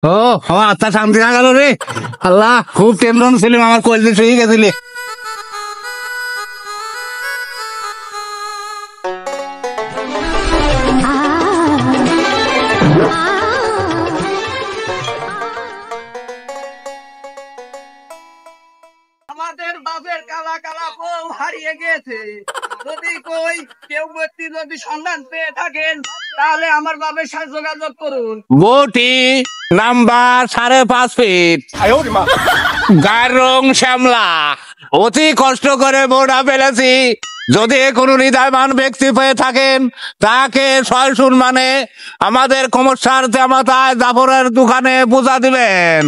ও আমার আত্মা শান্তি না গেল রে। আল্লাহ, খুব টেনশন ছিলাম, আমার কলজি শুয়ে গেছিলি। আমাদের বাপের কালা কালা বউ হারিয়ে গেছে। যদি কই কেউ ব্যক্তি যদি সন্ধান পেয়ে থাকেন তাহলে আমার বাপের সাথে যোগাযোগ করুন। বউটি নাম্বার 5.5 ফিট, গায়ের রং শ্যামলা, অতি কষ্ট করে বউটা পেলেছি। যদি কোনো হৃদয়বান ব্যক্তি পেয়ে থাকেন তাকে সয়সুন মানে আমাদের কমরসার জামাতায় জাফরের দোকানে পূজা দিবেন,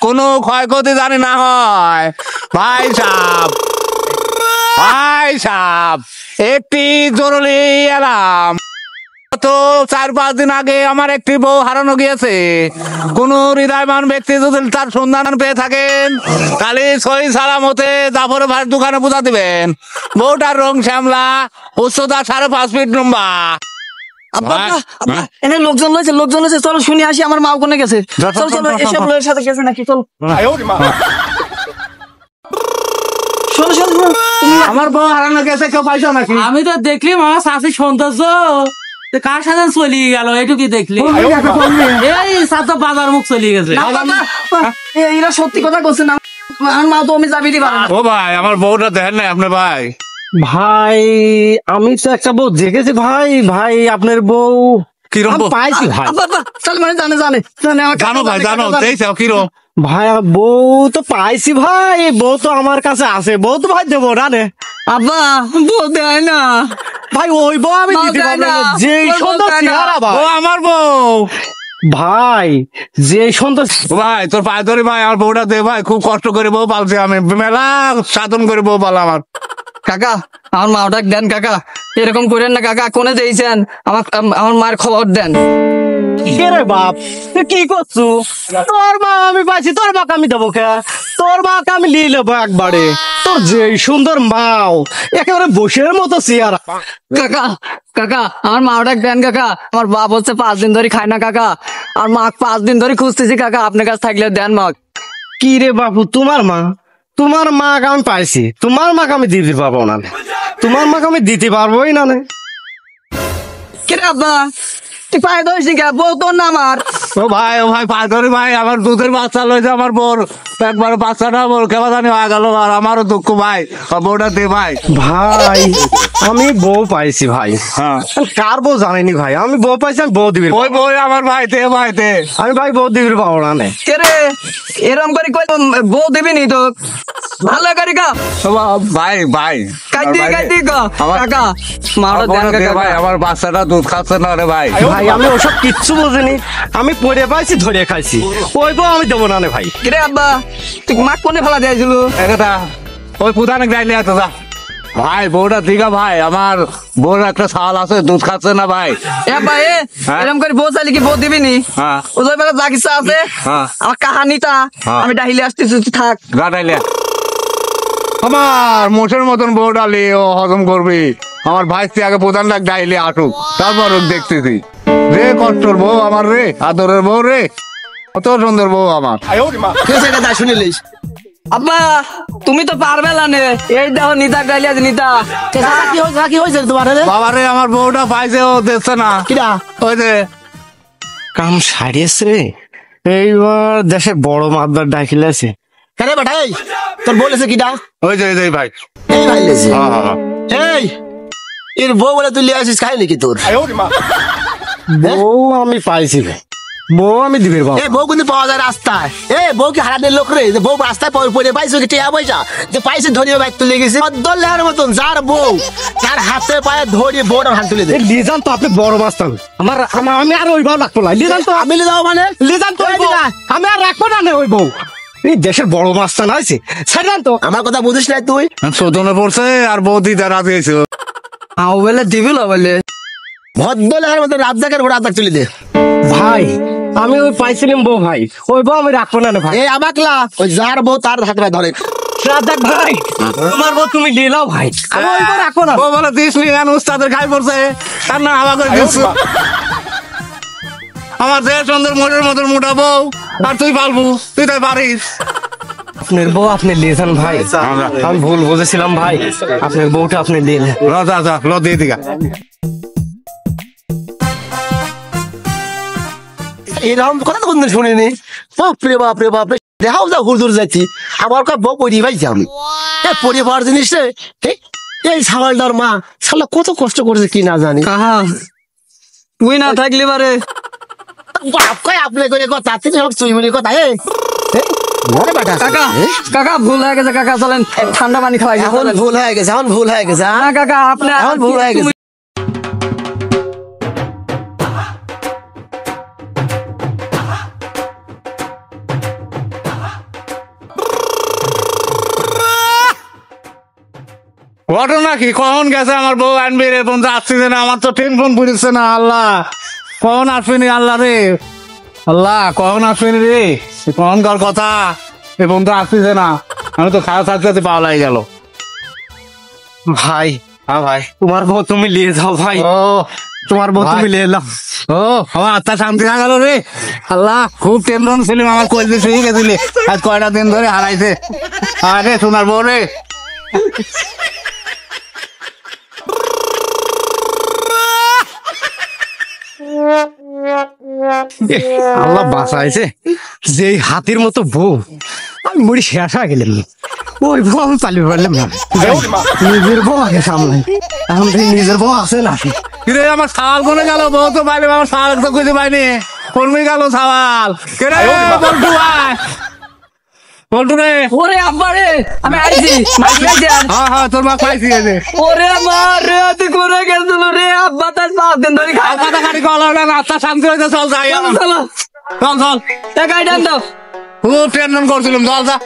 কোনো ক্ষয়ক্ষতি জানি না হয়। ভাই সাহেব একটি জরুরি এলাম। তো 4-5 দিন আগে আমার একটি বউ হারানো গিয়েছে। কোন হৃদয়বান ব্যক্তি যদি তার সন্ধান পেয়ে থাকেন তাহলে সই সালামতে জাফর ভাইয়ের দোকানে পূজা দিবেন। বউটার রং শ্যামলা, উচ্চতা 5.5 ফিট লম্বা। এনে লোকজন রয়েছে, চলো শুনে আসি আমার মা ওখানে গেছে। চলো এসব লোকের সাথে গেছে নাকি, চলো। শোনো আমার বউ হারানো গেছে, কেউ পাইছো নাকি? আমি তো দেখলি আমার শাশির সৌন্দর্য কার সাথে চলিয়ে গেল এটুকি দেখলি। এই সাথে বাজার মুখ চলিয়ে গেছে। এরা সত্যি কথা বলছে না, আমার মা তো আমি যাবি দিবা। ও ভাই, আমার বউটা দেখেন না আপনি? ভাই আমি তো একটা বউ দেখেছি ভাই আপনার বউ কিরকম পাইছি ভাই। মানে জানে জানো ভাই, জানো দেখছো কিরকম ভাই? বউ তো পাইছি ভাই, বউ তো আমার কাছে আছে। বউ তো ভাই দেবো না রে আব্বা, বউ দেয় না ভাই, ওই বউ আমি দিতে পারবো না। যে সুন্দর চেহারা ও ভাই, আমার বউ ভাই যে সুন্দর। ভাই তোর পায়ে ধরে ভাই, আমার বউটা দে ভাই, খুব কষ্ট করে বউ পালছি আমি, মেলা সাধন করে বউ পালা আমার। কাকা আমার মা ওটা দেন কাকা, এরকম করেন না কাকা। কোনে দিয়েছেন আমার মায়ের খবর দেন। কে রে বাপ, তুই কি করছু? তোর মা আমি পাইছি, তোর মাকে আমি দেবো কে? তোর মাকে আমি নিয়ে নেবো একবারে। তোর যে সুন্দর মাও, একেবারে বসের মতো চেহারা। কাকা আমার মা ওটা দেন কাকা। আমার বাপ হচ্ছে 5 দিন ধরে খায় না কাকা, আর মা 5 দিন ধরে খুঁজতেছি কাকা, আপনার কাছে থাকলে দেন মা। কি রে বাপু, তোমার মাকে আমি পাইছি, তোমার মাকে আমি দিতে পারবো না। তোমার মাকে আমি দিতে পারবোই না। কে রে আব্বা, তুই পায়ে ধরিস নি কে? বউ তোর না আমার। ও ভাই পায়ে ধরে ভাই, আমার দুধের বাচ্চা লইছে আমার বোর, একবার বাচ্চাটা বোর কেবা জানি হয়ে গেল, আর আমারও দুঃখ ভাই, বউটা দে ভাই। ভাই আমি বউ পাইছি ভাই। হ্যাঁ, কার বউ জানিনি ভাই, আমি বউ পাইছি, আমি বউ দিবি। ওই বই আমার ভাই দে ভাই দে। আমি ভাই বউ দিবি পাবো না। কে রে এরম করে কই বউ দিবি নি তো? ভালো করে কা ভাই কাটি কা কাকা, মা ওটা দেন কাকা ভাই, আমার বাচ্চাটা দুধ খাচ্ছে না রে ভাই। ভাই আমি ওসব কিচ্ছু বুঝিনি, আমি পড়ে পাইছি, ধরে খাইছি। ওই বউ আমি দেবো না ভাই। কে রে আব্বা, তুই মা কোনে ফেলা দিয়েছিল? এটা ওই পুদানে গাইলে এত যা ভাই, বউটা দিঘা ভাই, আমার বউর একটা ছাল আছে, দুধ খাচ্ছে না ভাই। এরকম করে বউ চাইলে কি বউ দিবি নি? ওদের বেলা যা কিছু আছে আমার কাহানিটা আমি ডাইলে আসতেছি, থাক গাটাইলে আমার মোষের মতন বউ ডালি ও হজম করবি। আমার ভাই আগে প্রধান ডাক ডাইলে আসুক, তারপর দেখতেছি। রে কষ্টর বউ আমার রে, আদরের বউ রে, কত সুন্দর বউ আমার। শুনিলিস আব্বা, তুমি তো পারবে না নে। এই দেখো নিতা গাইলিয়া নিতা। কি হয়েছে তোমার? বাবা রে, আমার বউটা পাইছে, ও দেখছে না। কিরা ওই যে কাম সারিয়েছে রে, এইবার দেশে বড় মাতবার ডাকিলে আছে। কেন বেটাই তোর বলেছে কিটা? ওই যে ভাই, এই ভাই এই এর বউ বলে তুই লিয়ে আসিস, খাই নাকি তোর? বউ আমি পাইছি ভাই, বউ আমি দিবির বাবা। বউ কিন্তু পাওয়া যায় রাস্তায়। বউ কি হারাদের লোক রে? বউ রাস্তায় পড়ে পাইছো কি টিয়া পয়সা যে পাইছে ধরিয়ে বাইক তুলে গেছে দলের মতন। যার বউ তার হাতে পায়ে ধরিয়ে বউটার হাত তুলে দেয়। লিজান তো আপনি বড় মাস্তান, আমি আর ওই বউ রাখবো না। লিজান তো আমি যাও মানে লিজান তো আমি আর রাখবো না ওই বউ। এই দেশের বড় মাস্তান আছে, ছাড়লাম তো। আমার কথা বুঝিস না তুই? শোধনে পড়ছে আর বউ দিতে রাজি হয়েছে। বলে দিবি বলে ভদ্রলের মতো রাত জাগের ঘোড়া হাত তুলে দে ভাই। আমি ওই পাইছিলাম বউ ভাই, ওই বউ আমি রাখবো না ভাই। এই আমাকলা ওই যার বউ তার হাতে ধরে রাজাক ভাই, তোমার বউ তুমি নিলাও ভাই, আমি ওই বউ রাখবো না। বউ বলে দিস নি, উস্তাদের খাই পড়ছে, তার না হাওয়া করে দিস। আমার দেহ সুন্দর মোটের মতন মোটা বউ, আর তুই পালবো, তুই তাই পারিস। আপনার বউ আপনি লিয়েছেন ভাই, আমি ভুল বুঝেছিলাম ভাই, আপনার বউটা আপনি লিয়ে ল দিয়ে দিগা। এরকম কথা তো কোনদিন শুনিনি। বাপরে বাপরে বাপরে, দেখাও যা হুজুর যাচ্ছি, আমার কাছে বউ পরি পাইছি আমি। পরি পাওয়ার জিনিস রে, এই ছাগলটার মা শালা কত কষ্ট করেছে কি না জানি। কাহা তুই না থাকলে পারে বাপ কয় আপনি করে কথা, তিনি সব চুইমুনি কথা। কাকা কাকা ভুল হয়ে গেছে কাকা, চলেন ঠান্ডা পানি খাওয়াই। এখন ভুল হয়ে গেছে, এখন ভুল হয়ে গেছে। না কাকা আপনি এখন ভুল হয়ে গেছে। ঘটনা কি, কখন গেছে আমার বউ আনবি রে, বন্ধু আসছে না, আমার তো টেনশন পড়েছে না। আল্লাহ কখন আসবেনি, আল্লাহ রে আল্লাহ কখন আসবেনি রে, কখনকার কথা, এ বন্ধু আসছে না, আমি তো খাওয়া থাকতে পাওয়া লাগে গেল। ভাই। হ্যাঁ ভাই, তোমার বউ তুমি লিয়ে যাও ভাই, ও তোমার বউ তুমি লিয়ে এলাম। ও আমার আত্মা শান্তি না গেল রে, আল্লাহ খুব টেনশন ছিলাম, আমার কলবে শুয়ে গেছিলি, আজ কয়টা দিন ধরে হারাইছে। আরে সোনার বউ রে, আল্লাহ বাঁচাইছে, যে হাতির মতো বউ, আমি মুড়ি শেষ হয়ে গেলাম। ওই বউ আমি পালিয়ে পারলাম না, নিজের বউ আগে সামলাই, এখন থেকে নিজের বউ আছে না। কিরে আমার সাওয়াল কোনে গেল, বউ তো পাইলে, আমার সাওয়াল তো খুঁজে পাইনি, কোনমি গেল সাওয়াল, কেরে বল্টু ভাই, বল্টু রে। ওরে আব্বা রে, আমি আইছি মাইলাই দেন। হ্যাঁ তোর মা খাইছি রে। ওরে আমার রে, তুই করে গেছিল রে আব্বা, তার 5 দিন ধরে আর কথা খালি কল না, আত্মা শান্তি হইতে চল যাই, চলো চল চল, টাকা দেন দাও। খুব টেনশন করছিলাম, চল যা।